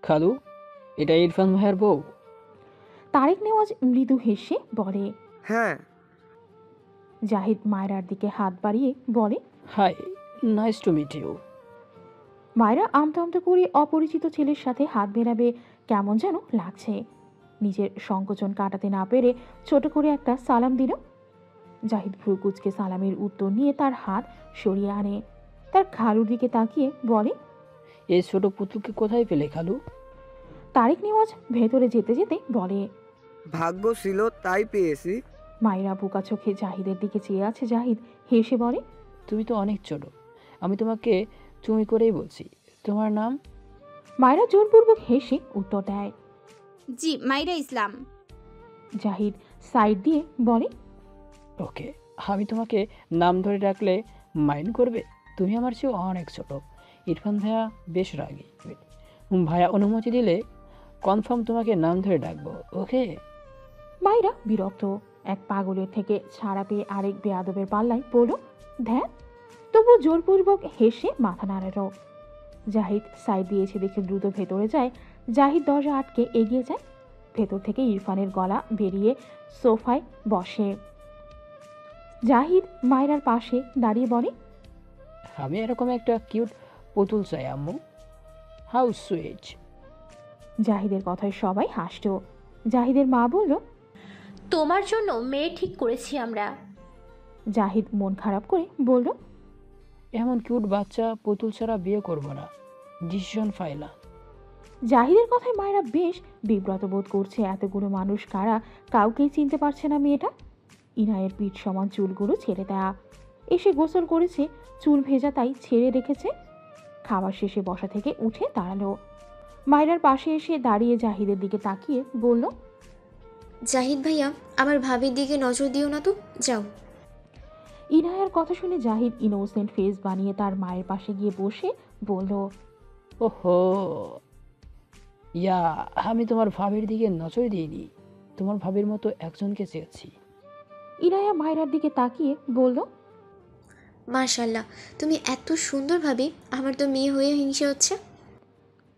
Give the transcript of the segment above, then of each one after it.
খালু, এটা ইরফান ভাইয়ের বউ। তারেক নেওয়াজ মৃদু হেসে বলে। হ্যাঁ। জাহিদ মায়রার দিকে হাত বাড়িয়ে বলে, hi, nice to meet you. Maira আমতা আমতা করে অপরিচিত ছেলের সাথে হাত মেলাবে কেমন যেন লাগছে। নিজের সংকোচন কাটাতে না পেরে ছোট করে একটা সালাম দিল। জাহিদ ভ্রু কুচকে সালামের উত্তর নিয়ে তার হাত সরিয়ে আনে। তার খালুর দিকে তাকিয়ে বলে, এই ছোট পুতুলকে কোথায় পেলে খালু? তারেক নেওয়াজ ভেতরে যেতে যেতে বলে। ভাগ্য ছিল তাই পেয়েছি। মায়েরা বোকা চোখে জাহিদের দিকে চেয়ে আছে। জাহিদ হেসে বলে, তুমি তো অনেক ছোট, আমি তোমাকে তুমি করেই বলছি। তোমার নাম? মায়েরা জোরপূর্বক হেসে উত্তর দেয়, জি, মাইরা ইসলাম। জাহিদ সাইড দিয়ে বলে, ওকে, আমি তোমাকে নাম ধরে ডাকলে মাইন্ড করবে? তুমি আমার চেয়ে অনেক ছোট। ইরফান ভাইয়া বেশ রাগী। ভাইয়া অনুমতি দিলে কনফার্ম তোমাকে নাম ধরে ডাকবো, ওকে? মায়েরা বিরক্ত। এক পাগলের থেকে ছাড়া পেয়ে আরেক বেয়াদবের পাল্লায় পড়ল। ধ্যান, তবু জোরপূর্বক হেসে মাথা নাড়াল। জাহিদ সাইড দিয়েছে দেখে দ্রুত ভেতরে যায়। জাহিদ দরজা আটকে এগিয়ে যায়। ভেতর থেকে ইরফানের গলা বেরিয়ে সোফায় বসে। জাহিদ মায়রার পাশে দাঁড়িয়ে বলে, আমি এরকম একটা কিউট পুতুল চাই আম্মু। How sweet. জাহিদের কথায় সবাই হাসল। জাহিদের মা বলল, তোমার জন্য মেয়ে ঠিক করেছি আমরা। জাহিদ মন খারাপ করে বলল, এমন কিউট বাচ্চা পুতুল ছাড়া বিয়ে করব না, ডিসিশন ফাইলা। জাহিদের কথায় মায়েরা বেশ বিব্রত বোধ করছে। এতগুলো মানুষ কারা, কাউকেই চিনতে পারছে না মেয়েটা। ইনায়ের পিঠ সমান চুলগুলো ছেড়ে দেয়া। এসে গোসল করেছে, চুল ভেজা তাই ছেড়ে রেখেছে। খাবার শেষে বসা থেকে উঠে দাঁড়ালো। মায়রার পাশে এসে দাঁড়িয়ে জাহিদের দিকে তাকিয়ে বলল, জাহিদ ভাইয়া, আমার ভাবির দিকে নজর দিও না তো, যাও। ইনায়ার কথা শুনে জাহিদ ইনোসেন্ট ফেস বানিয়ে তার মায়ের পাশে গিয়ে বসে বলল, ওহো ইয়া, আমি তোমার ভাবির দিকে নজর দিইনি, তোমার ভাবির মতো একজনকে চেয়েছি। ইনায়া মায়রার দিকে তাকিয়ে বলল, মাশাল্লাহ, তুমি এত সুন্দর ভাবি, আমার তো মেয়ে হয়ে হিংসে হচ্ছে।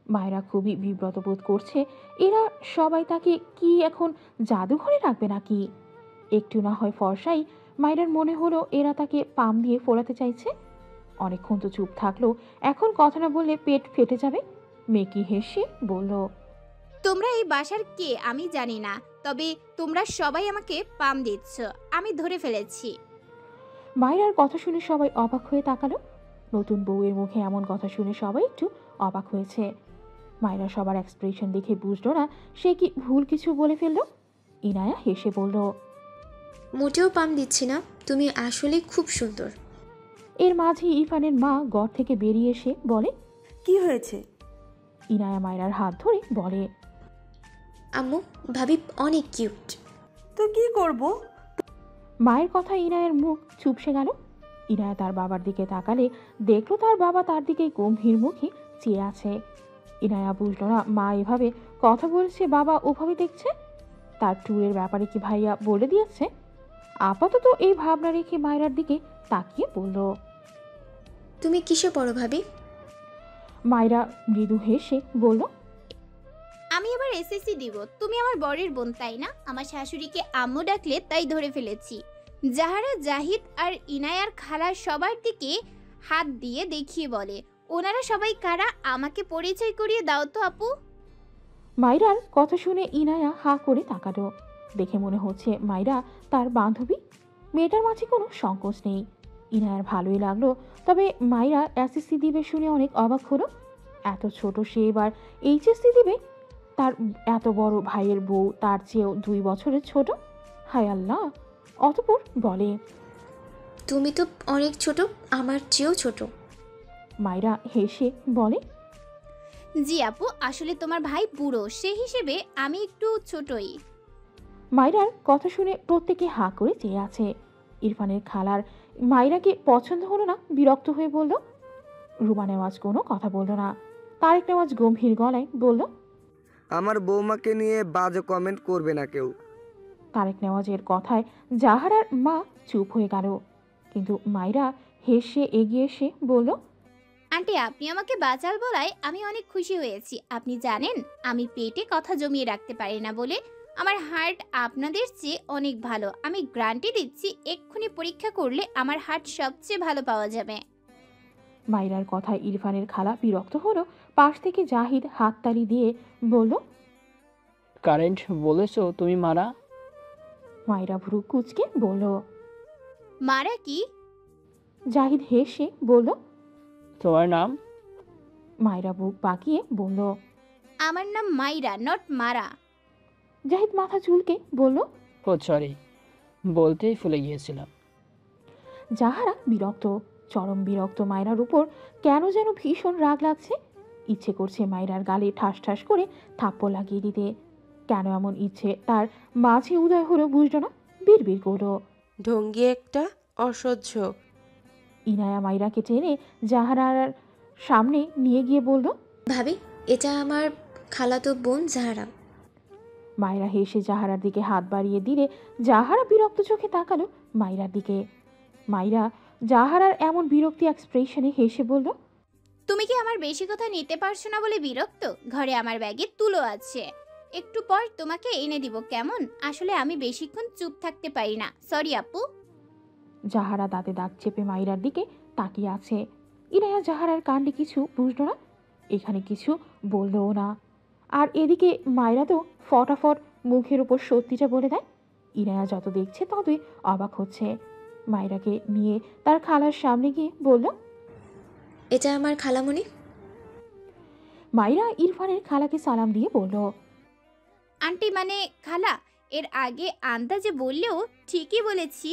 মায়েরা খুবই বিব্রত বোধ করছে। এরা সবাই তাকে কি এখন জাদুঘরে রাখবে নাকি? একটু না হয় ফর্সাই। মায়েরার মনে হলো এরা তাকে পাম দিয়ে ফোলাতে চাইছে। অনেকক্ষণ তো চুপ থাকলো, এখন কথা না বললে পেট ফেটে যাবে। মেকি হেসে বলল, তোমরা এই বাসার কে আমি জানি না, তবে তোমরা সবাই আমাকে পাম দিচ্ছ, আমি ধরে ফেলেছি। মায়েরার কথা শুনে সবাই অবাক হয়ে তাকালো। নতুন বউয়ের মুখে এমন কথা শুনে সবাই একটু অবাক হয়েছে। মায়েরা সবার এক্সপ্রেশন দেখে বুঝলো না সে কি ভুল কিছু বলে ফেললো। ইনায়া হেসে বলল, মোটেও পাম দিচ্ছি না, তুমি আসলে খুব সুন্দর। এর মাঝে ইরফানের মা ঘর থেকে বেরিয়ে এসে বলে, কি হয়েছে? ইনায়া মায়রার হাত ধরে বলে, আম্মু, ভাবি অনেক কিউট। তো কি করব? মায়ের কথা ইনায়ের মুখ চুপসে গেল। ইনায়া তার বাবার দিকে তাকালে দেখলো তার বাবা তার দিকে গম্ভীর মুখে চেয়ে আছে। ইনায়া বুঝলো না মা এভাবে কথা বলছে, বাবা ওভাবে দেখছে। তার ট্যুরের ব্যাপারে কি ভাইয়া বলে দিয়েছে? আপাতত এই ভাবনা রেখে মায়রার দিকে তাকিয়ে বলল, তুমি কিসে পড়ো ভাবি? মায়রা মৃদু হেসে বলল, আমি এবার এসএসসি দিব। তুমি আমার বরের বোন তাই না? আমার শাশুড়িকে আম্মু ডাকলে তাই ধরে ফেলেছি। জাহারা, জাহিদ আর ইনায়ার খালা সবার দিকে হাত দিয়ে দেখিয়ে বলে, ওনারা সবাই কারা? আমাকে পরিচয় করিয়ে দাও তো আপু। মায়রার কথা শুনে ইনায়া হা করে তাকালো। দেখে মনে হচ্ছে মায়রা তার বান্ধবী। মেয়েটার মাঝে কোনো সংকোচ নেই। ইনায়ার ভালোই লাগলো। তবে মায়রা এসএসসি দিবে শুনে অনেক অবাক হলো। এত ছোট সে এবার এইচএসসি দিবে। তার এত বড় ভাইয়ের বউ তার চেয়েও 2 বছরের ছোট। হায় আল্লাহ! অতঃপর বলে, তুমি তো অনেক ছোট, আমার চেয়েও ছোট। মায়রা হেসে বলে, জি আপু, আসলে তোমার ভাই বুড়ো, সে হিসেবে আমি একটু ছোটই। মায়রার কথা শুনে প্রত্যেকে হা করে চেয়ে আছে। ইরফানের খালার মায়রাকে পছন্দ হলো না, বিরক্ত হয়ে বলল। রুমা নেওয়াজ কোনো কথা বলল না। তারেক নেওয়াজ গম্ভীর গলায় বলল, আমার বৌমাকে নিয়ে বাজে কমেন্ট করবে না কেউ। তারেক নেওয়াজের কথায় জাহারার মা চুপ হয়ে গেল। কিন্তু মায়রা হেসে এগিয়ে এসে বলল, আন্টি আপনি আমাকে বাঁচাল বলায় আমি অনেক খুশি হয়েছি। আপনি জানেন আমি পেটে কথা জমিয়ে রাখতে পারি না বলে আমার হার্ট আপনাদের চেয়ে অনেক ভালো। আমি গ্যারান্টি দিচ্ছি এক্ষুনি পরীক্ষা করলে আমার হার্ট সবচেয়ে ভালো পাওয়া যাবে। মাইরার কথায় ইরফানের খালা বিরক্ত হলো। পাশ থেকে জাহিদ হাততালি দিয়ে বলল, কারেন্ট বলেছো তুমি মারা? মাইরা ভ্রু কুচকে বলল। মারা কি? জাহিদ হেসে বলল। তোমার নাম? মাইরা বুক বাঁকিয়ে বলল। আমার নাম মাইরা, নট মারা। জাহিদ মাথা চুলকে বলল। ও সরি, বলতেই ভুলে গিয়েছিলাম। জাহারা বিরক্ত, চরম বিরক্ত। মায়রার উপর কেন যেন ভীষণ রাগ লাগছে। ইচ্ছে করছে মায়রার গালে ঠাস ঠাস করে থাপ্পড় লাগিয়ে দিতে। কেন এমন ইচ্ছে তার মাঝে উদয় হলো বুঝল না। বিড়বিড় করলো। ঢঙ্গি একটা, অসহ্য। ইনায়া মায়রাকে টেনে জাহারার সামনে নিয়ে গিয়ে বলল, ভাবি, এটা আমার খালাতো বোন জাহারা। মায়রা হেসে জাহারার দিকে হাত বাড়িয়ে দিলে জাহারা বিরক্ত চোখে তাকালো মায়রার দিকে। মায়রা জাহারার এমন বিরক্তি এক্সপ্রেশনে হেসে বলল, তুমি কি আমার বেশি কথা নিতে পারছো না বলে বিরক্ত? ঘরে আমার ব্যাগে তুলো আছে, একটু পর তোমাকে এনে দিব কেমন? আসলে আমি বেশিক্ষণ চুপ থাকতে পারি না, সরি আপু। জাহারা দাঁতে দাঁত চেপে মায়রার দিকে তাকিয়ে আছে। ইনায়া জাহারার কাণ্ডে কিছু বুঝল না, এখানে কিছু বললও না। আর এদিকে মায়রা তো ফটাফট মুখের উপর সত্যিটা বলে দেয়। ইনায়া যত দেখছে ততই অবাক হচ্ছে। মায়রাকে নিয়ে তার খালার সামনে গিয়ে বলল, এটা আমার খালামণি। মায়রা ইরফানের খালাকে সালাম দিয়ে বলল, আন্টি মানে খালা, এর আগে আন্দাজে বললেও ঠিকই বলেছি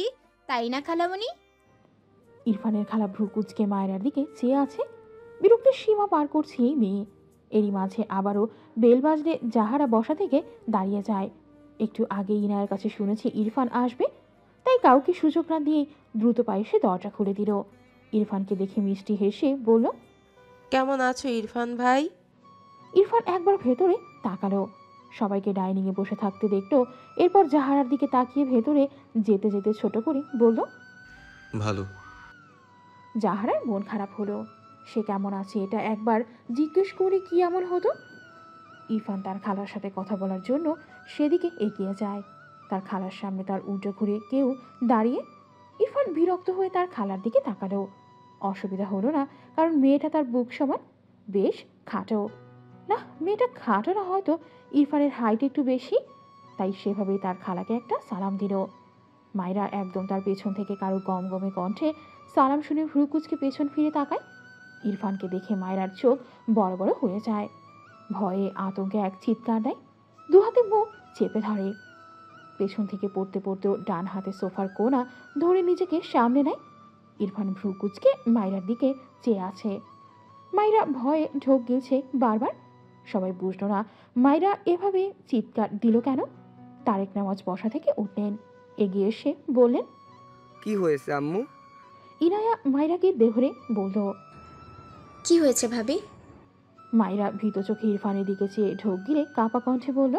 তাই না খালামণি? ইরফানের খালা ভ্রু কুচকে মায়রার দিকে চেয়ে আছে। বিরক্তির সীমা পার করছে এই মেয়ে। এরই মাঝে আবারও বেল বাজলে জাহারা বসা থেকে দাঁড়িয়ে যায়। একটু আগে ইনায়ের কাছে শুনেছে ইরফান আসবে, তাই কাউকে সুযোগ না দিয়ে দ্রুত পায়ে সে দরজা খুলে দিল। ইরফানকে দেখে মিষ্টি হেসে বলল, কেমন আছো ইরফান ভাই? ইরফান একবার ভেতরে তাকালো, সবাইকে ডাইনিংয়ে বসে থাকতে দেখলো। এরপর জাহারার দিকে তাকিয়ে ভেতরে যেতে যেতে ছোট করে বলল, ভালো। জাহারার মন খারাপ হলো। সে কেমন আছে এটা একবার জিজ্ঞেস করে কি এমন হতো। ইরফান তার খালার সাথে কথা বলার জন্য সেদিকে এগিয়ে যায়। তার খালার সামনে তার উল্টো ঘুরে কেউ দাঁড়িয়ে। ইরফান বিরক্ত হয়ে তার খালার দিকে তাকালো। অসুবিধা হলো না, কারণ মেয়েটা তার বুক সমান, বেশ খাটো। না, মেয়েটা খাটো না, হয়তো ইরফানের হাইট একটু বেশি, তাই সেভাবেই তার খালাকে একটা সালাম দিল। মায়রা একদম তার পেছন থেকে কারো গমগমে কণ্ঠে সালাম শুনে ভ্রু কুচকে পেছন ফিরে তাকায়। ইরফানকে দেখে মায়রার চোখ বড় বড় হয়ে যায়। ভয়ে আতঙ্কে এক চিৎকার দেয়, দু হাতে মুখ চেপে ধরে। পেছন থেকে পড়তে পড়তেও ডান হাতে সোফার কোণা ধরে নিজেকে সামনে নেয়। ইরফান ভ্রু কুচকে মায়রার দিকে চেয়ে আছে। মায়রা ভয়ে ঢোক গিলছে বারবার। সবাই বুঝল না মায়রা এভাবে চিৎকার দিল কেন। তারেক নেওয়াজ বসা থেকে উঠলেন, এগিয়ে এসে বললেন, কি হয়েছে আম্মু? ইনায়া মায়রাকে ধরে বলল। কি হয়েছে ভাবি? মায়রা ভীত চোখে ইরফানের দিকে চেয়ে ঢোক গিলে কাঁপা কণ্ঠে বলল,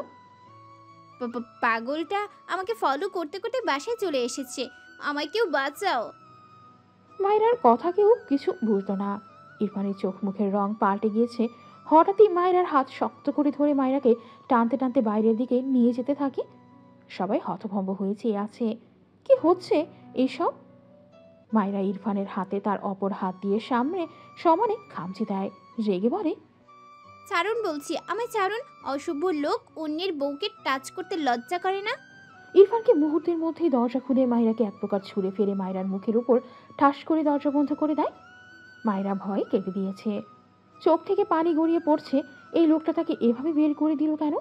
পাগলটা আমাকে ফলো করতে করতে বাসায় চলে এসেছে, আমায় কেউ বাঁচাও। মায়রার কথা কেউ কিছু বুঝল না। ইরফানের চোখ মুখের রং পাল্টে গিয়েছে। হঠাৎই মায়রার হাত শক্ত করে ধরে মায়রাকে টানতে টানতে বাইরের দিকে নিয়ে যেতে থাকে। সবাই হতভম্ব হয়ে চেয়ে আছে, কি হচ্ছে এইসব। মায়রা ইরফানের হাতে তার অপর হাত দিয়ে সামনে সমানে খামচি দেয়, রেগে বলে, চারণ বলছি, আমায় চারণ। অসভ্য লোক, অন্যের বউকে টাচ করতে লজ্জা করে না? ইরফানকে মুহূর্তের মধ্যেই দরজা খুলে মায়রাকে এক প্রকার ছুঁড়ে ফেলে মায়রার মুখের উপর ঠাস করে দরজা বন্ধ করে দেয়। মায়রা ভয় কেঁপে দিয়েছে, চোখ থেকে পানি গড়িয়ে পড়ছে। এই লোকটা তাকে এভাবে বের করে দিল কেন?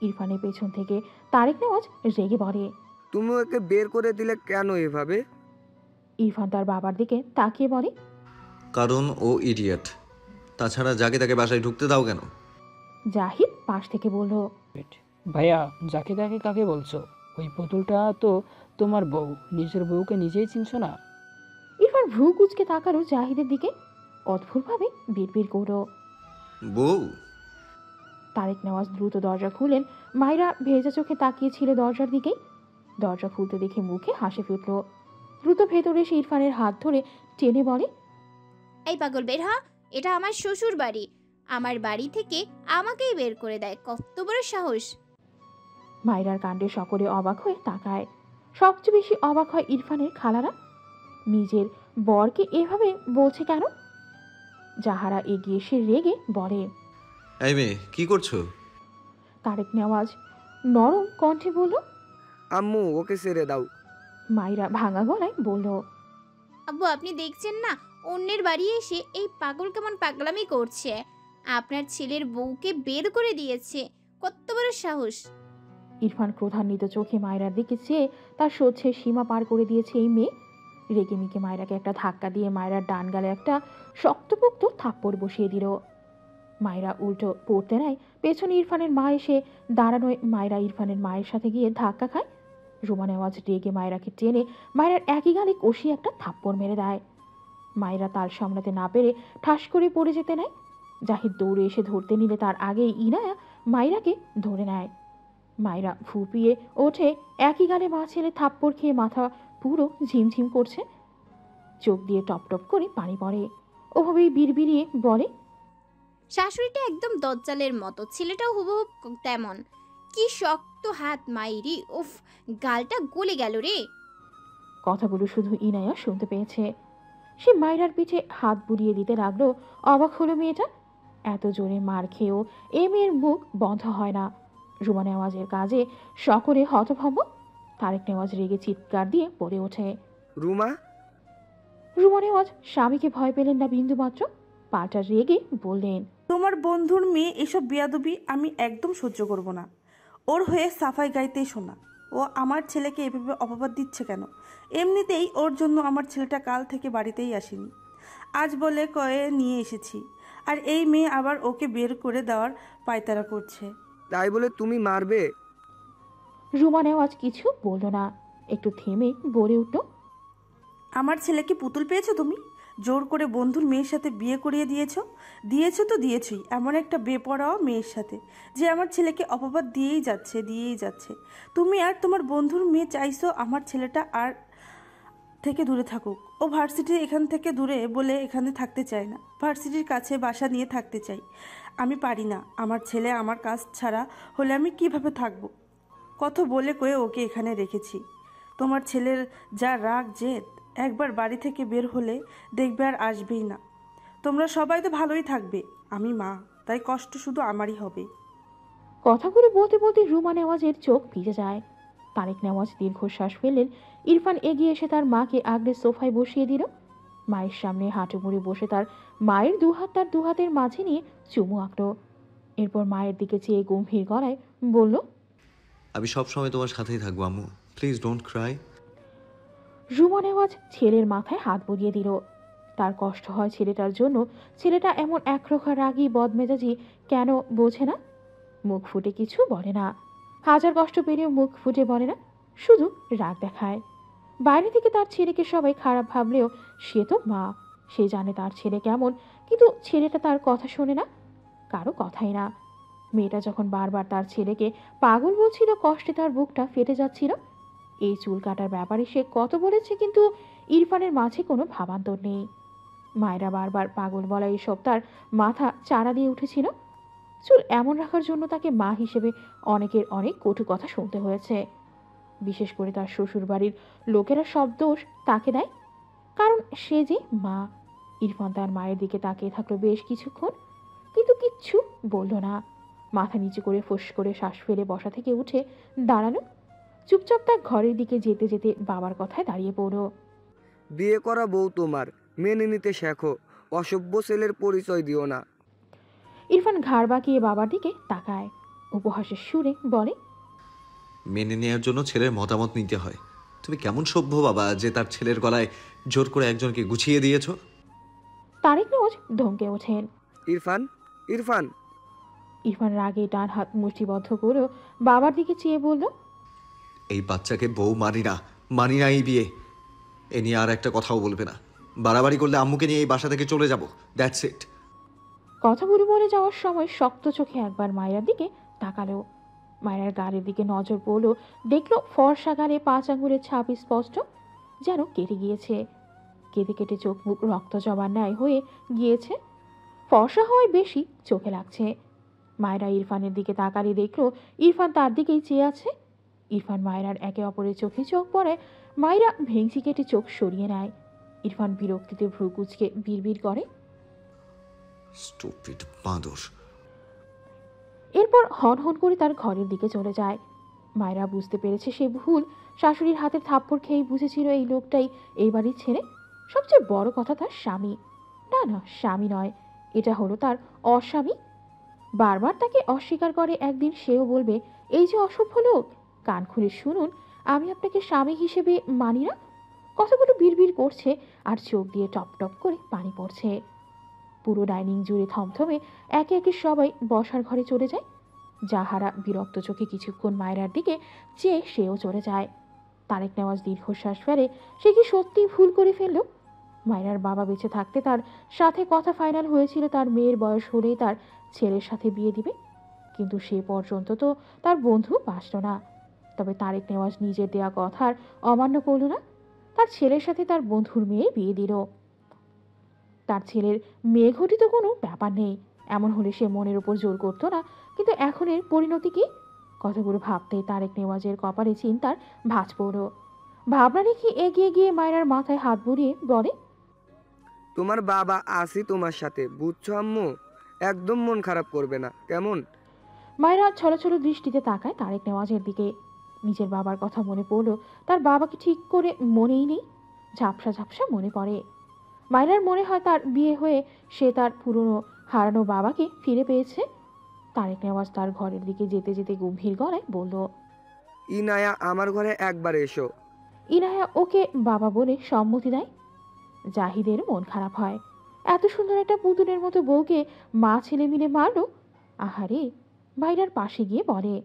ইরফানের পেছন থেকে তারেক নেওয়াজ রেগে বলে, তুমি ওকে বের করে দিলে কেন এভাবে? ইরফান তার বাবার দিকে তাকিয়ে বলে, কারণ ও ইডিয়েট। তাছাড়া যাকে তাকে বাসায় ঢুকতে দাও কেন? জাহিদ পাশ থেকে বলল, ভাইয়া যাকে তাকে কাকে বলছো? ওই পুতুলটা তো তোমার বউ, নিজের বউকে নিজেই চিনছো না? ইরফান ভ্রু কুচকে তাকালো জাহিদের দিকে, অদ্ভুতভাবে বিড়বিড় করলো। বউ? তারেক নেওয়াজ দ্রুত দরজা খুলেন। মায়রা ভেজা চোখে তাকিয়েছিল দরজার দিকেই। দরজা খুলতে দেখে মুখে হাসি ফুটল। দ্রুত ভেতরে এসে ইরফানের হাত ধরে টেনে বলে, এই পাগল বের হ, এটা আমার শ্বশুর বাড়ি। আমার বাড়ি থেকে আমাকেই বের করে দেয়, কত বড় সাহস! মায়রার কাণ্ডে সকলে অবাক হয়ে তাকায়। সবচেয়ে বেশি অবাক হয় ইরফানের খালারা। নিজের বরকে এভাবে বলছে কেন? জাহারা এগিয়ে এসে রেগে বলে। এই মেয়ে কি করছো? তারেক নেওয়াজ নরম কণ্ঠে বলল। আম্মু ওকে ছেড়ে দাও। মায়রা ভাঙা গলায় বলল। আব্বু, আপনি দেখছেন না অন্যের বাড়ি এসে এই পাগল কেমন পাগলামি করছে? আপনার ছেলের বউকে বের করে দিয়েছে, কত বড় সাহস! ইরফান ক্রোধান্বিত চোখে মায়রার দিকে চেয়ে তার সহ্যের সীমা পার করে দিয়েছে এই মেয়ে। রেগে মিকে মায়রাকে একটা ধাক্কা দিয়ে মায়রার ডান গালে একটা শক্তপোক্ত থাপ্পড় বসিয়ে দিল। মায়রা উল্টো পড়তে নেয়। পেছনে ইরফানের মা এসে দাঁড়ানোয় মায়রা ইরফানের মায়ের সাথে গিয়ে ধাক্কা খায়। রুমা নেওয়াজ রেগে মায়রাকে টেনে মায়রার একই গালে কষিয়ে একটা থাপ্পড় মেরে দেয়। মায়রা তাল সামলাতে না পেরে ঠাস করে পড়ে যেতে নেয়। জাহিদ দৌড়ে এসে ধরতে নিলে তার আগেই ইনায়া মায়রাকে ধরে নেয়। মায়রা ফুপিয়ে ওঠে। একই গালে মা ছেলে থাপ্পড় খেয়ে মাথা পুরো ঝিমঝিম করছে, চোখ দিয়ে টপ টপ করে পানি পড়ে। ওভাবেই বিড়বিড়িয়ে বলে। শাশুড়িটা একদম দজ্জালের মতো, ছেলেটাও হুবহুব তেমন। কি শক্ত হাত মাইরি! উফ, গালটা গলে গেল রে। কথাগুলো শুধু ইনায়া শুনতে পেয়েছে। সে মায়রার পিঠে হাত বুলিয়ে দিতে লাগলো। অবাক হলো মেয়েটা। এত জোরে মার খেয়েও এ মেয়ের মুখ বন্ধ হয় না। রুমা নেওয়াজের কাজে সকলে হতভম্ব। তারেক নেওয়াজ রেগে চিৎকার দিয়ে পড়ে ওঠে। রুমা, রুমা নেওয়াজ স্বামীকে ভয় পেলেন না বিন্দুমাত্র। পাল্টা রেগে বললেন। তোমার বন্ধুর মেয়ে এসব বেয়াদবি আমি একদম সহ্য করব না। ওর হয়ে সাফাই গাইতেই শোনা। ও আমার ছেলেকে এভাবে অপবাদ দিচ্ছে কেন? এমনিতেই ওর জন্য আমার ছেলেটা কাল থেকে বাড়িতেই আসেনি, আজ বলে কয়ে নিয়ে এসেছি। আর এই মেয়ে আবার ওকে বের করে দেওয়ার পায়তারা করছে। তাই বলে তুমি মারবে? রুমা নেওয়াজ কিছু বলল না, একটু থেমে বলে উঠল। আমার ছেলেকে পুতুল পেয়েছো তুমি? জোর করে বন্ধুর মেয়ের সাথে বিয়ে করিয়ে দিয়েছো তো দিয়েছই, এমন একটা বেপরোয়া মেয়ের সাথে যে আমার ছেলেকে অপবাদ দিয়েই যাচ্ছে। তুমি আর তোমার বন্ধুর মেয়ে চাইছো আমার ছেলেটা আর থেকে দূরে থাকুক। ও ভার্সিটি এখান থেকে দূরে বলে এখানে থাকতে চায় না, ভার্সিটির কাছে বাসা নিয়ে থাকতে চাই। আমি পারি না। আমার ছেলে আমার কাজ ছাড়া হলে আমি কিভাবে থাকবো? কত বলে কয়ে ওকে এখানে রেখেছি। তোমার ছেলের যা রাগ জেদ, একবার বাড়ি থেকে বের হলে দেখবে আর আসবেই না। তোমরা সবাই তো ভালোই থাকবে, আমি মা, তাই কষ্ট শুধু আমারই হবে। কথাগুলো বলতে বলতে রুমা নেওয়াজের চোখ ভিজে যায়। তারেক নেওয়াজ দীর্ঘশ্বাস ফেললেন। ইরফান এগিয়ে এসে তার মাকে আগলে সোফায় বসিয়ে দিল। মায়ের সামনে হাঁটু মুড়ে বসে তার মায়ের দুহাত তার দুহাতের মাঝে নিয়ে চুমু আঁকল। এরপর মায়ের দিকে চেয়ে গম্ভীর গলায় বলল। আমি সব সময় তোমার সাথেই থাকবো আম্মু, please don't cry. Ruma Newaz ছেলের মাথায় হাত বুলিয়ে দিল। তার কষ্ট হয় ছেলেটার জন্য। ছেলেটা এমন একরোখা রাগী বদমেজাজি কেন বোঝে না? মুখ ফুটে কিছু বলে না। হাজার কষ্ট পেলেও মুখ ফুটে বলে না, শুধু রাগ দেখায়। বাইরে থেকে তার ছেলেকে সবাই খারাপ ভাবলেও সে তো মা, সে জানে তার ছেলে কেমন। কিন্তু ছেলেটা তার কথা শোনে না, কারো কথাই না। মেয়েটা যখন বারবার তার ছেলেকে পাগল বলছিল, কষ্টে তার বুকটা ফেটে যাচ্ছিল। এই চুল কাটার ব্যাপারে সে কত বলেছে, কিন্তু ইরফানের মাঝে কোনো ভাবান্তর নেই। মায়েরা বারবার পাগল বলা এসব তার মাথা চারা দিয়ে উঠেছিল। চুল এমন রাখার জন্য তাকে মা হিসেবে অনেকের অনেক কটু কথা শুনতে হয়েছে। বিশেষ করে তার শ্বশুর বাড়ির লোকেরা সব দোষ তাকে দেয়, কারণ সে যে মা। ইরফান তার মায়ের দিকে তাকিয়ে থাকলো বেশ কিছুক্ষণ, কিন্তু কিচ্ছু বলল না। মাথা নিচু করে ফোঁস করে শ্বাস ফেলে বসা থেকে উঠে দাঁড়ালো। চুপচাপ তার ঘরের দিকে যেতে যেতে বাবার কথায় দাঁড়িয়ে পড়ল। বিয়ে করা বউ তোমার, মেনে নিতে শেখো, অসভ্য ছেলের পরিচয় দিও না। ইরফান ঘাড় বাঁকিয়ে বাবার দিকে তাকায়, উপহাসের সুরে বলে। মেনে নেওয়ার জন্য ছেলের মতামত নিতে হয়। তুমি কেমন সভ্য বাবা যে তার ছেলের গলায় জোর করে একজনকে গুছিয়ে দিয়েছো? তারেক নেওয়াজ ধমকে ওঠেন। ইরফান, ইরফান। ইরফান রাগে ডান হাত মুষ্টিবদ্ধ করেও বাবার দিকে চেয়ে বলল। এই বাচ্চাকে বউ মানি না এই বিয়ে। এ নিয়ে আর একটা কথাও বলবে না। বাড়াবাড়ি করলে আম্মুকে নিয়ে এই বাসা থেকে চলে যাব, দ্যাটস ইট। কথাগুলো বলে যাওয়ার সময় শক্ত চোখে একবার মায়ের দিকে তাকালো। মায়ের গালের দিকে নজর পড়ল, দেখলো ফর্সা গালে 5 আঙ্গুলের ছাপ স্পষ্ট, যেন কেটে গিয়েছে। কেটে কেটে চোখ মুখ রক্ত জবার ন্যায় হয়ে গিয়েছে। ফর্সা হওয়ায় বেশি চোখে লাগছে। মায়রা ইরফানের দিকে তাকালে দেখল ইরফান তার দিকেই চেয়ে আছে। ইরফান মায়রার একে অপরের চোখে চোখ পড়ে মায়রা ভেংচি কেটে চোখ সরিয়ে নেয়। ইরফান বিরক্তিতে ভ্রু কুঁচকে বিড়বিড় করে। স্টুপিড বাঁদর। এরপর হন হন করে তার ঘরের দিকে চলে যায়। মায়রা বুঝতে পেরেছে সে ভুল। শাশুড়ির হাতের থাপ্পড় খেয়েই বুঝেছিল এই লোকটাই এই বাড়ির ছেলে। সবচেয়ে বড় কথা তার স্বামী। না না, স্বামী নয়, এটা হলো তার অস্বামী। বারবার তাকে অস্বীকার করে একদিন সেও বলবে, এই যে অসভ্য লোক, কান খুলে শুনুন, আমি আপনাকে স্বামী হিসেবে মানি না। কথাগুলো বিড়বিড় করছে আর চোখ দিয়ে টপ টপ করে পানি পড়ছে। পুরো ডাইনিং জুড়ে থমথমে। একে একে সবাই বসার ঘরে চলে যায়। জাহারা বিরক্ত চোখে কিছুক্ষণ মায়রার দিকে চেয়ে সেও চলে যায়। তারেক নেওয়াজ দীর্ঘশ্বাস ফেলে। সে কি সত্যি ভুল করে ফেলল? মায়রার বাবা বেঁচে থাকতে তার সাথে কথা ফাইনাল হয়েছিল তার মেয়ের বয়স হলেই তার ছেলের সাথে বিয়ে দিবে, কিন্তু সে পর্যন্ত তো তার বন্ধু বাঁচল না। তবে তারেক নেওয়াজ নিজের দেয়া কথার অমান্য করল না। তার ছেলের সাথে তার বন্ধুর মেয়ে বিয়ে দিল। তার ছেলের মেয়ে ঘটিত কোনো ব্যাপার নেই। এমন হলে সে মনের উপর জোর করতো না। কিন্তু এখন এর পরিণতি কি? কথাগুলো ভাবতে তারেক নেওয়াজের কপালে চিন্তার ভাঁজ পড়ল। ভাবনা রেখে এগিয়ে গিয়ে মায়রার মাথায় হাত বুলিয়ে বলে, তোমার বাবা আসি তোমার সাথে, বুঝছো আম্মু? একদম মন খারাপ করবে না, কেমন? মায়রা ছলছল দৃষ্টিতে তাকায় তারেক নেওয়াজের দিকে। নিজের বাবার কথা মনে পড়ল। তার বাবাকে ঠিক করে মনেই নেই। ঝাপসা ঝাপসা মনে পড়ে। মায়রার মনে হয় তার বিয়ে হয়ে সে তার পুরনো হারানো বাবাকে ফিরে পেয়েছে। তারেক নেওয়াজ তার ঘরের দিকে যেতে যেতে গম্ভীর গলায় বলল, ইনায়া, আমার ঘরে একবার এসো। ইনায়া ওকে বাবা বলে সম্মতি দেয়। জাহিদের মন খারাপ হয়। এত সুন্দর একটা পুতুলের মতো বউকে মা ছেলে মিলে মারলো। আহারে, মায়রার পাশে গিয়ে বলে,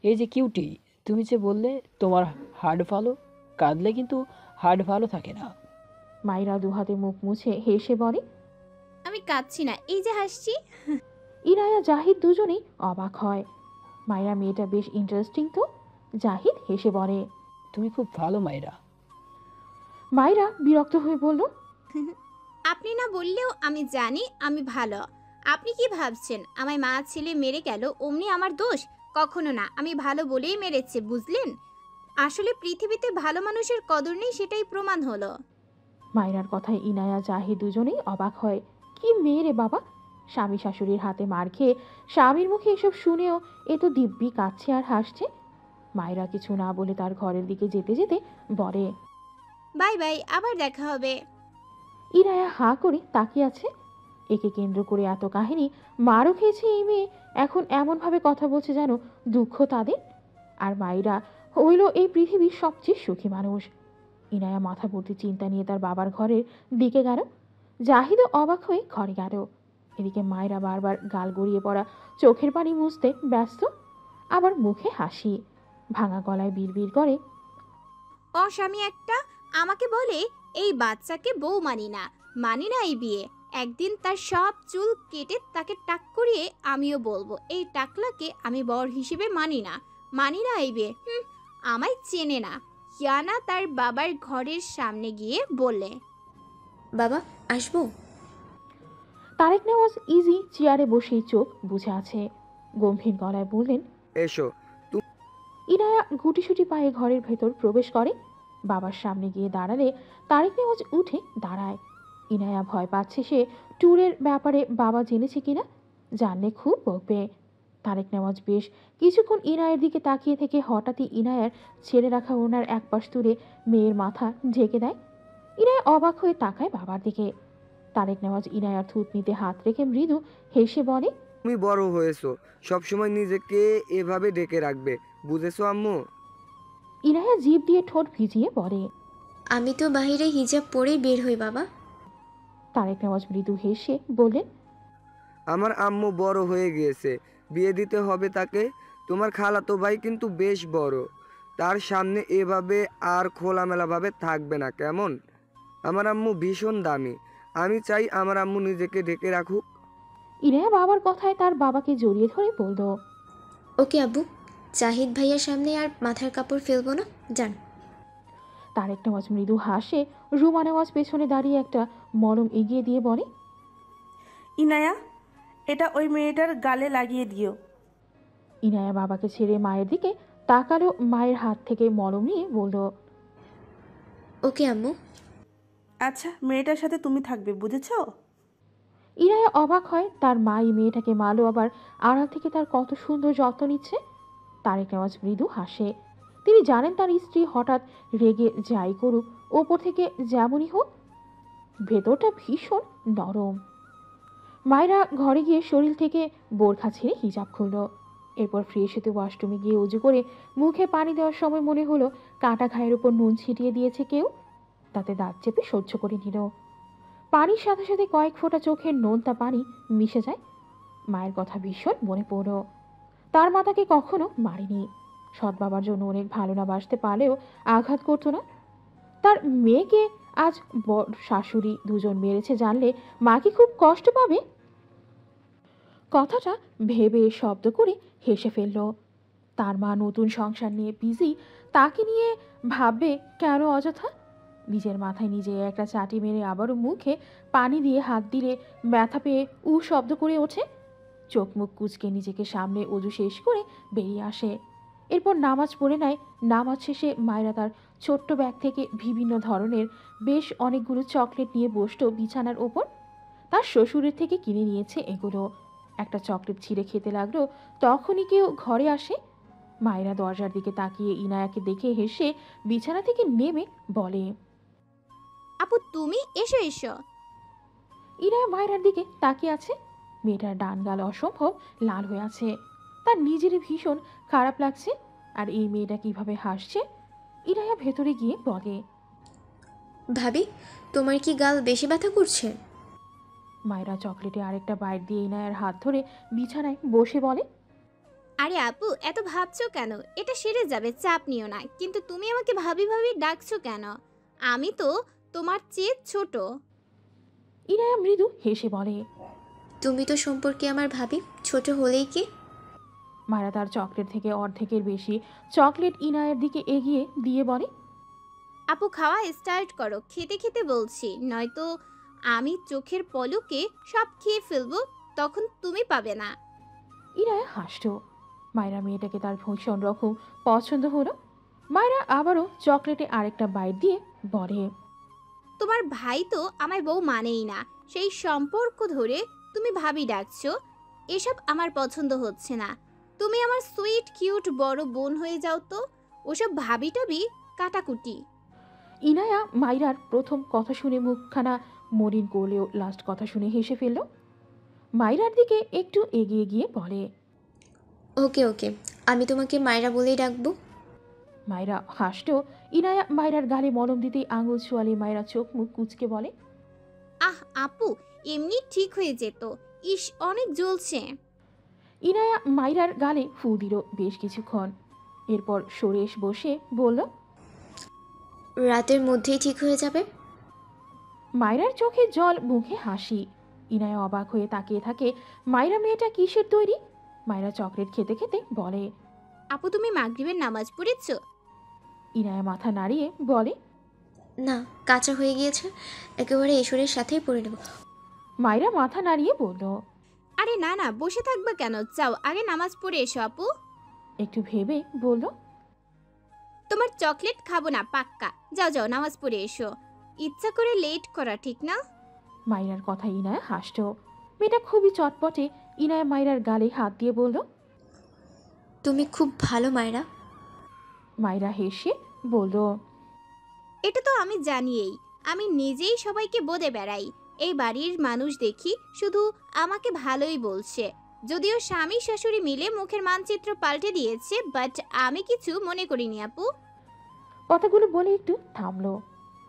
এই যে কিউটি, তুমি যে বললে তোমার হার্ট ভালো, কাঁদলে কিন্তু হার্ট ভালো থাকে না। মায়রা দুহাতে মুখ মুছে হেসে বলে, আমি কাঁদছি না, এই যে হাসছি। ইনায়া জাহিদ দুজনেই অবাক হয়। মায়রা মেয়েটা বেশ ইন্টারেস্টিং তো। জাহিদ হেসে বলে, তুমি খুব ভালো মাইরা। মায়রা বিরক্ত হয়ে বলল, আপনি না বললেও আমি জানি আমি ভালো। আপনি কি ভাবছেন আমায় মা ছেলে মেরে গেল অমনি আমার দোষ? কখনো না, আমি ভালো বলেই মেরেছে, বুঝলেন? আসলে পৃথিবীতে ভালো মানুষের কদর নেই, সেটাই প্রমাণ হলো। মায়রার কথায় ইনায়া জাহিদ দুজনেই অবাক হয়। কি মেয়ে রে বাবা! স্বামী শাশুড়ির হাতে মার খেয়ে স্বামীর মুখে এসব শুনেও এ তো দিব্যি কাঁদছে আর হাসছে। মায়রা কিছু না বলে তার ঘরের দিকে যেতে যেতে বলে, বাই বাই, আবার দেখা হবে। ইনায়া হাঁ করে তাকিয়ে আছে। একে কেন্দ্র করে এত কাহিনী। মারও খেয়েছে এই মেয়ে, এখন এমনভাবে কথা বলছে যেন দুঃখ তাদের। আর মায়রা হইল এই পৃথিবীর সবচেয়ে সুখী মানুষ। ইনায়া মাথা ভর্তি চিন্তা নিয়ে তার বাবার ঘরের দিকে গেল। জাহিদও অবাক হয়ে ঘরে গেল। এদিকে মায়রা বারবার গাল গড়িয়ে পড়া চোখের পানি মুছতে ব্যস্ত। আবার মুখে হাসি। ভাঙা গলায় বিড়বিড় করে, অস্বামী একটা আমাকে বলে এই বাচ্চাকে বউ মানি না, মানি না এই বিয়ে। একদিন তার সব চুল কেটে তাকে টাক করিয়ে আমিও বলবো এই টাকলাকে আমি বর হিসেবে মানি না, মানি না এই বিয়ে। আমায় চেনে না। ইয়ানা তার বাবার ঘরের সামনে গিয়ে বললে, বাবা আসবো? তারেক নেওয়াজ ইজি চেয়ারে বসেই চোখ বুঝে আছে। গম্ভীর গলায় বললেন, এসো। ইনায়া গুটিসুটি পায়ে ঘরের ভেতর প্রবেশ করে। বাবার সামনে গিয়ে দাঁড়ালে তারেক নেওয়াজ উঠে দাঁড়ায়। ইনায়া ভয় পাচ্ছে সে ট্যুরের ব্যাপারে বাবা জেনেছে কিনা। জানলে খুব বকবে। তারেক নেওয়াজ বেশ কিছুক্ষণ ইনায়ের দিকে তাকিয়ে থেকে হঠাৎই ইনায়ার ছেড়ে রাখা ওনার এক পাশ তুলে মেয়ের মাথা ঢেকে দেয়। ইনায়া অবাক হয়ে তাকায় বাবার দিকে। তারেক নেওয়াজ ইনায়ার থুতনিতে হাত রেখে মৃদু হেসে বলে, তুমি বড় হয়েছো, সবসময় নিজেকে এভাবে ডেকে রাখবে, বুঝেছো আম্মু? ইনায়া জিভ দিয়ে ঠোঁট ভিজিয়ে বলে, আমি তো বাহিরে হিজাব পরেই বের হই বাবা। তারেক নেওয়াজ মৃদু হেসে বললেন, আমার আম্মু বড় হয়ে গিয়েছে, বিয়ে দিতে হবে তাকে। তোমার খালাতো ভাই কিন্তু বেশ বড়, তার সামনে এভাবে আর খোলামেলাভাবে থাকবে না, কেমন? আমার আম্মু ভীষণ দামি, আমি চাই আমার আম্মু নিজেকে ঢেকে রাখুক। ইনায়া বাবার কথায় তার বাবাকে জড়িয়ে ধরে বলল, ওকে আব্বু, জাহিদ ভাইয়ার সামনে আর মাথার কাপড় ফেলবো না, যান। তারেক নেওয়াজ মৃদু হাসে। রুমা নেওয়াজ পেছনে দাঁড়িয়ে একটা মলম এগিয়ে দিয়ে বলে, ইনায়া, এটা ওই মেয়েটার গালে লাগিয়ে দিও। ইনায়া বাবাকে ছেড়ে মায়ের দিকে তাকালো, মায়ের হাত থেকে মলম নিয়ে বলল, ওকে আম্মু। আচ্ছা, মেয়েটার সাথে তুমি থাকবে, বুঝেছো? ইনায়া অবাক হয়, তার মা এই মেয়েটাকে মারলো, আবার আড়াল থেকে তার কত সুন্দর যত্ন নিচ্ছে। তারেক নেওয়াজ মৃদু হাসে। তিনি জানেন তার স্ত্রী হঠাৎ রেগে যাই করুক, ওপর থেকে যেমনই হোক, ভেতরটা ভীষণ নরম। মায়েরা ঘরে গিয়ে শরীর থেকে বোরখা ছেড়ে হিজাব খুলল। এরপর ফ্রেশ হতে ওয়াশরুমে গিয়ে উজু করে মুখে পানি দেওয়ার সময় মনে হলো কাটা ঘায়ের উপর নুন ছিটিয়ে দিয়েছে কেউ। তাতে দাঁত চেপে সহ্য করে নিল। পানির সাথে সাথে কয়েক ফোঁটা চোখের নোনতা পানি মিশে যায়। মায়ের কথা ভীষণ মনে পড়ল। তার মা তাকে কখনো মারেনি। সৎ বাবার জন্য অনেক ভালো না বাসতে পারলেও আঘাত করতো না। তার মেয়েকে আজ বড় শাশুড়ি দুজন মেরেছে জানলে মা কি খুব কষ্ট পাবে? কথাটা ভেবে শব্দ করে হেসে ফেলল। তার মা নতুন সংসার নিয়ে বিজি, তাকে নিয়ে ভাববে কেন অযথা? নিজের মাথায় নিজে একটা চাটি মেরে আবারও মুখে পানি দিয়ে হাত দিলে ব্যথা পেয়ে শব্দ করে ওঠে। চোখ মুখ কুচকে নিজেকে সামনে অজু শেষ করে বেরিয়ে আসে। এরপর নামাজ পড়ে নেয়। নামাজ শেষে মায়েরা তার ছোট্ট ব্যাগ থেকে বিভিন্ন ধরনের বেশ অনেকগুলো চকলেট নিয়ে বসত বিছানার ওপর। তার শ্বশুরের থেকে কিনে নিয়েছে এগুলো। একটা চকলেট ছিঁড়ে খেতে লাগলো, তখনই কেউ ঘরে আসে। মায়েরা দরজার দিকে তাকিয়ে ইনায়াকে দেখে হেসে বিছানা থেকে নেমে বলে, আপু তুমি এসো এসো। ইনায়া মায়েরার দিকে তাকিয়ে আছে। মেয়েটার ডান গাল অসম্ভব লাল হয়ে আছে। তার নিজেরই ভীষণ খারাপ লাগছে। আর এই মেয়েটা কিভাবে হাসছে। ইনায়া ভেতরে গিয়ে বলে, ভাবি, তোমার কি গাল বেশি ব্যথা করছে? মায়েরা চকলেটে আরেকটা বাইট দিয়ে ইনায়ার হাত ধরে বিছানায় বসে বলে, আরে আপু এত ভাবছো কেন? এটা সেরে যাবে, চাপ নিও না। কিন্তু তুমি আমাকে ভাবি ভাবি ডাকছো কেন? আমি তো তোমার চেয়ে ছোট। ইনায়া মৃদু হেসে বলে, তুমি তো সম্পর্কে আমার ভাবি, ছোট হলেই কি? মায়েরা তার চকলেট থেকে অর্ধেকের বেশি চকলেট ইনায়ের দিকে এগিয়ে দিয়ে বলে, আপু খাওয়া স্টার্ট করো, খেতে খেতে বলছি, নয়তো আমি চোখের পলকে সব খেয়ে ফেলবো, তখন তুমি পাবে না। ইনায়া হাসল। মায়েরা মেয়েটাকে তার ভীষণ রকম পছন্দ হলো। মায়েরা আবারও চকলেটে আরেকটা বাইট দিয়ে বলে, তোমার ভাই তো আমায় বউ মানেই না, সেই সম্পর্ক ধরে তুমি ভাবি ডাকছো, এসব আমার পছন্দ হচ্ছে না। তুমি আমার সুইট কিউট বড় বোন হয়ে যাও তো, ওসব ভাবি টাবি কাটাকুটি। ইনায়া মাইরার প্রথম কথা শুনে মুখখানা মলিন করলেও লাস্ট কথা শুনে হেসে ফেলল। মাইরার দিকে একটু এগিয়ে গিয়ে বলে, ওকে ওকে, আমি তোমাকে মায়েরা বলেই ডাকবো। মায়েরা হাসল। ইনায়া মাইরার গালে মলম দিতেই আঙুল ছোয়ালে মায়েরা চোখ মুখ কুচকে বলে, আহ আপু, এমনি ঠিক হয়ে যেত। ইস অনেক জ্বলছে। ইনায়া মাইরার গালে ফু দিল বেশ কিছুক্ষণ। এরপর সরেশ বসে বলল, রাতের মধ্যেই ঠিক হয়ে যাবে। মাইরার চোখে জল, মুখে হাসি। ইনায়া অবাক হয়ে তাকিয়ে থাকে। মাইরা মেয়েটা কিসের তৈরি? মাইরা চকলেট খেতে খেতে বলে, আপু তুমি মাগরিবের নামাজ পড়েছো? ইনায়া মাথা নাড়িয়ে বলে, না, কাঁচা হয়ে গিয়েছে, একেবারে ঈশ্বরের সাথেই পড়ে নেব। মাইরা মাথা নাড়িয়ে বলল, আরে না না, বসে থাকবা কেন? যাও আগে নামাজ পড়ে এসো আপু। একটু ভেবে বলল, তোমার চকলেট খাবো না পাক্কা। যাও যাও নামাজ পড়ে এসো। ইচ্ছা করে লেট করা ঠিক না। মাইরার কথা ইনায়া হাসল। মেয়েটা খুবই চটপটে। ইনায়া মাইরার গালে হাত দিয়ে বলল, তুমি খুব ভালো মায়েরা। মাইরা হেসে বলল, এটা তো আমি জানিয়েই, আমি নিজেই সবাইকে বলে বেড়াই। এই বাড়ির মানুষ দেখি শুধু আমাকে ভালোই বলছে, যদিও স্বামী শাশুড়ি মিলে মুখের মানচিত্র পাল্টে দিয়েছে, বাট আমি কিছু মনে করিনি আপু। কথাগুলো বলে একটু থামলো।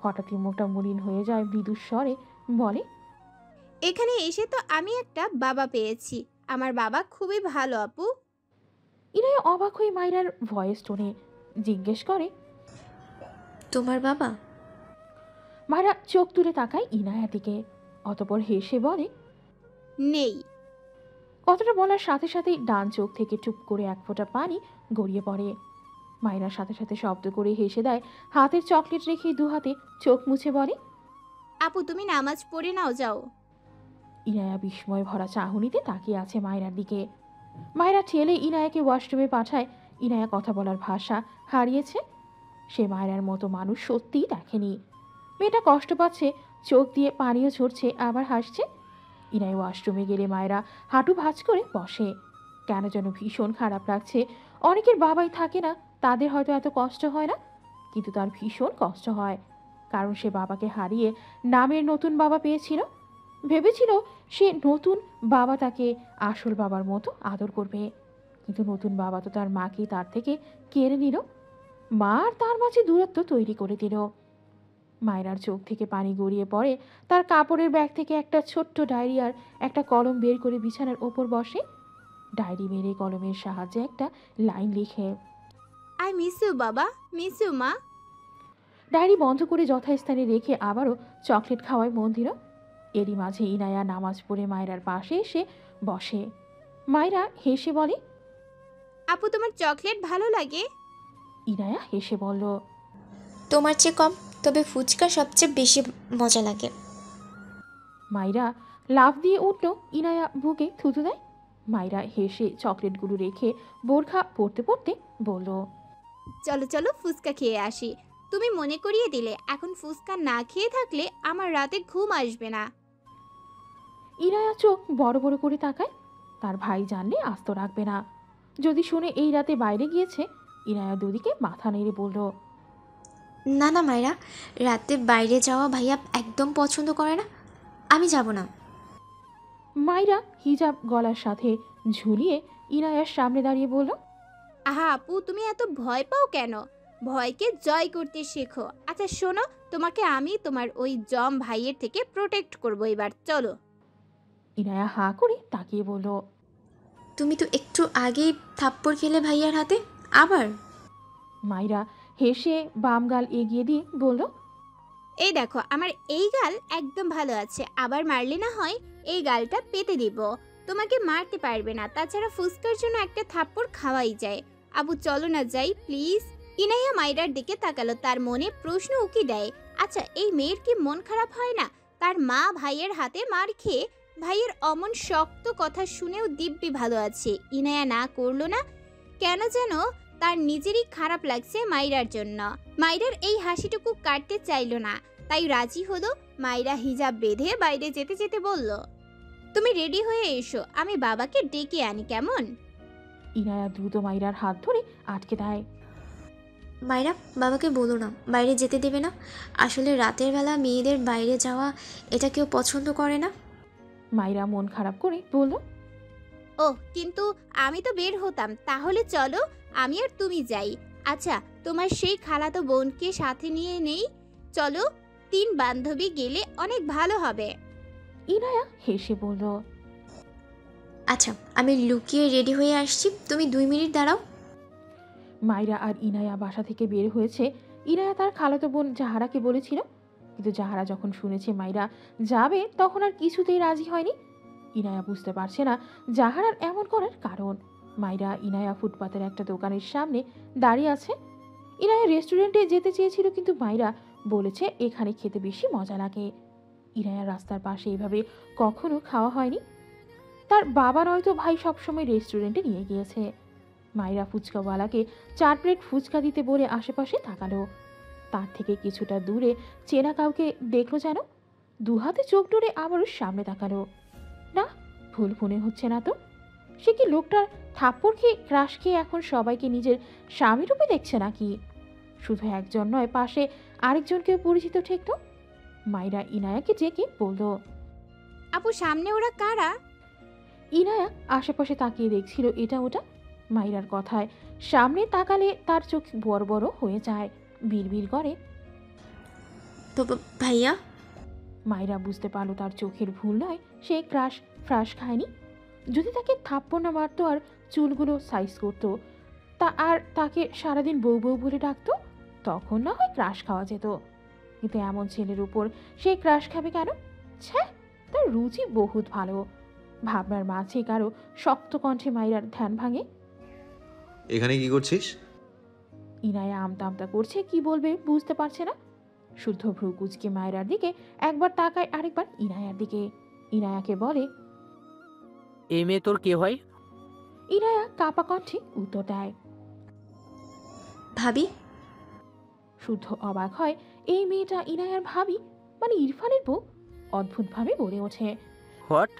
হঠাৎই মুখটা মলিন হয়ে যায়, মৃদু স্বরে বলে, এখানে এসে তো আমি একটা বাবা পেয়েছি। আমার বাবা খুবই ভালো আপু। ইনায়া অবাক হয়ে মাইরার ভয়েস টোনে জিজ্ঞেস করে, তোমার বাবা? মাইরা চোখ তুলে তাকায় ইনায়ার দিকে, অতপর হেসে বলে, নেই। কথাটা বলার সাথে সাথেই ডান চোখ থেকে টুপ করে এক ফোঁটা পানি গড়িয়ে পড়ে। মাইরার সাথে সাথে শব্দ করে হেসে দেয়। হাতের চকলেট রেখে দু হাতে চোখ মুছে বলে, আপু তুমি নামাজ পড়ে নাও, যাও। ইনায়া বিস্ময় ভরা চাহনিতে তাকিয়ে আছে মায়রার দিকে। মায়রা ঠেলে ইনায়াকে ওয়াশরুমে পাঠায়। ইনায়া কথা বলার ভাষা হারিয়েছে। সে মায়রার মতো মানুষ সত্যিই দেখেনি। মেয়েটা কষ্ট পাচ্ছে, চোখ দিয়ে পানিও ঝরছে, আবার হাসছে। ইনায়া ওয়াশরুমে গেলে মায়রা হাঁটু ভাঁজ করে বসে। কেন যেন ভীষণ খারাপ লাগছে। অনেকের বাবাই থাকে না, তাদের হয়তো এত কষ্ট হয় না, কিন্তু তার ভীষণ কষ্ট হয়। কারণ সে বাবাকে হারিয়ে নামের নতুন বাবা পেয়েছিল। ভেবেছিল সে নতুন বাবা তাকে আসল বাবার মতো আদর করবে, কিন্তু নতুন বাবা তো তার মাকে তার থেকে কেড়ে নিল। মা আর তার মাঝে দূরত্ব তৈরি করে দিল। মায়রার চোখ থেকে পানি গড়িয়ে পড়ে। তার কাপড়ের ব্যাগ থেকে একটা ছোট্ট ডায়েরি আর একটা কলম বের করে বিছানার ওপর বসে। ডায়েরি মেরে কলমের সাহায্যে একটা লাইন লিখে। আই মিস ইউ বাবা, মিস ইউ মা। ডায়েরি বন্ধ করে যথাস্থানে রেখে আবারও চকলেট খাওয়ায় মন দিল। এরই মাঝে ইনায়া নামাজ পড়ে মায়রার পাশে এসে বসে। মায়রা হেসে বলে, আপু তোমার চকলেট ভালো লাগে? ইনায়া হেসে বলল, তোমার চেয়ে কম, তবে ফুচকা সবচেয়ে বেশি মজা লাগে। মায়রা লাফ দিয়ে উঠল। ইনায়া বুকে থুতু দেয়। মায়রা হেসে চকলেটগুলো রেখে বোরখা পড়তে পড়তে বলল, চলো চলো ফুচকা খেয়ে আসি। তুমি মনে করিয়ে দিলে, এখন ফুচকা না খেয়ে থাকলে আমার রাতে ঘুম আসবে না। ইনায়া চোখ বড় বড় করে তাকায়। তার ভাই জানলে আস্ত রাখবে না। যদি শুনে এই রাতে বাইরে গিয়েছে। ইনায়া দুদিকে মাথা নেড়ে বলল, না না মায়েরা, রাতে বাইরে যাওয়া ভাইয়া একদম পছন্দ করে না, আমি যাব না। মায়রা হিজাব গলার সাথে ঝুলিয়ে ইনায়ার সামনে দাঁড়িয়ে বলল, আহা আপু, তুমি এত ভয় পাও কেন? ভয়কে জয় করতে শেখো। আচ্ছা শোনো, তোমাকে আমি তোমার ওই জম ভাইয়ের থেকে প্রোটেক্ট করবো। এবার চলো। ইনায়া হাঁ করে তাকিয়ে বলল, তুমি তো একটু আগেই থাপ্পড় খেলে ভাইয়ার হাতে, আবার? মায়রা হেসে বাম গাল এগিয়ে দিয়ে বলল, এই দেখো, আমার এই গাল একদম ভালো আছে। আবার মারলে না হয় এই গালটা পেতে দিব। তোমাকে মারতে পারবে না। তাছাড়া ফুসকার জন্য একটা থাপ্পড় খাওয়াই যায়। আবু চলো না যাই প্লিজ। ইনাইয়া মাইরার দিকে তাকালো। তার মনে প্রশ্ন উকি দেয়, আচ্ছা এই মেয়ের কি মন খারাপ হয় না? তার মা ভাইয়ের হাতে মার খেয়ে ভাইয়ের অমন শক্ত কথা শুনেও দিব্যি ভালো আছে। ইনায়া না করলো না কেন যেন তার নিজেরই খারাপ লাগছে মাইরার জন্য। মাইরার এই হাসিটুকু কাটতে চাইলো না, তাই রাজি হলো। মাইরা হিজাব বেঁধে বাইরে যেতে যেতে বলল, তুমি রেডি হয়ে এসো, আমি বাবাকে ডেকে আনি, কেমন? ইনায়া দ্রুত মায়রার হাত ধরে আটকে দেয়। মায়েরা, বাবাকে বলো না, বাইরে যেতে দেবে না। আসলে রাতের বেলা মেয়েদের বাইরে যাওয়া এটা কেউ পছন্দ করে না। মায়রা মন খারাপ করে বলল, ও কিন্তু আমি তো বের হতাম। তাহলে চলো আমি আর তুমি যাই। আচ্ছা তোমার সেই খালাতো বোনকে সাথে নিয়ে নেই, চলো। 3 বান্ধবী গেলে অনেক ভালো হবে। ইনায়া হেসে বলল, আচ্ছা আমি লুকিয়ে রেডি হয়ে আসছি, তুমি 2 মিনিট দাঁড়াও। মায়রা আর ইনায়া বাসা থেকে বের হয়েছে। ইনায়া তার খালাতো বোন জাহারাকে বলেছিল, কিন্তু জাহারা যখন শুনেছে মায়রা যাবে তখন আর কিছুতেই রাজি হয়নি। ইনায়া বুঝতে পারছে না জাহারার এমন করার কারণ। মায়রা ইনায়া ফুটপাতের একটা দোকানের সামনে দাঁড়িয়ে আছে। ইনায়া রেস্টুরেন্টে যেতে চেয়েছিল, কিন্তু মায়রা বলেছে এখানে খেতে বেশি মজা লাগে। ইনায়া রাস্তার পাশে এভাবে কখনো খাওয়া হয়নি। তার বাবা নয়তো ভাই সবসময় রেস্টুরেন্টে নিয়ে গিয়েছে। মায়রা ফুচকাওয়ালাকে 4 প্লেট ফুচকা দিতে বলে আশেপাশে তাকালো। তার থেকে কিছুটা দূরে চেনা কাউকে দেখলো যেন। 2 হাতে চোখ ডরে আবারও সামনে তাকালো। না, ভুল মনে হচ্ছে না তো। সে কি লোকটার থাপ্পড় খেয়ে ক্রাশ খেয়ে এখন সবাইকে নিজের স্বামী রূপে দেখছে নাকি? শুধু একজন নয়, পাশে আরেকজনকেও পরিচিত ঠেকলো। মায়রা ইনায়াকে ডেকে বলল, আপু সামনে ওরা কারা? ইনায়া আশেপাশে তাকিয়ে দেখছিল এটা ওটা। মায়রার কথায় সামনে তাকালে তার চোখ বড় বড় হয়ে যায়। বিড়বিড় করে, ভাইয়া। মায়রা বুঝতে পারলো তার চোখের ভুল নয়, সে ক্রাশ ফ্রাশ খায়নি। যদি তাকে থাপ্পড় না মারতো আর চুলগুলো সাইজ করতো আর তাকে সারাদিন বউ বউ বলে ডাকতো, তখন না হয় ক্রাশ খাওয়া যেত। কিন্তু এমন ছেলের উপর সে ক্রাশ খাবে কেন? ছ্যাঃ, তার রুচি বহুত ভালো। ভাবনার মাঝে কারো শক্ত কণ্ঠে মায়রার ধ্যান ভাঙে। এখানে কি করছিস? ইনায়া আমতা আমতা করছে, কি বলবে বুঝতে পারছে না। শুদ্ধ ভ্রু কুচকে মায়রার দিকে একবার তাকায়, আরেকবার ইনায়ার দিকে। ইনায়াকে বলে। এই মেয়ে তোর কে হয়? ইনায়া কাপা কণ্ঠে উত্তর দেয়। ভাবি। শুদ্ধ অবাক হয়, এই মেয়েটা ইনায়ার ভাবি, মানে ইরফানের বউ। অদ্ভুতভাবে বলে ওঠে। হোয়াট?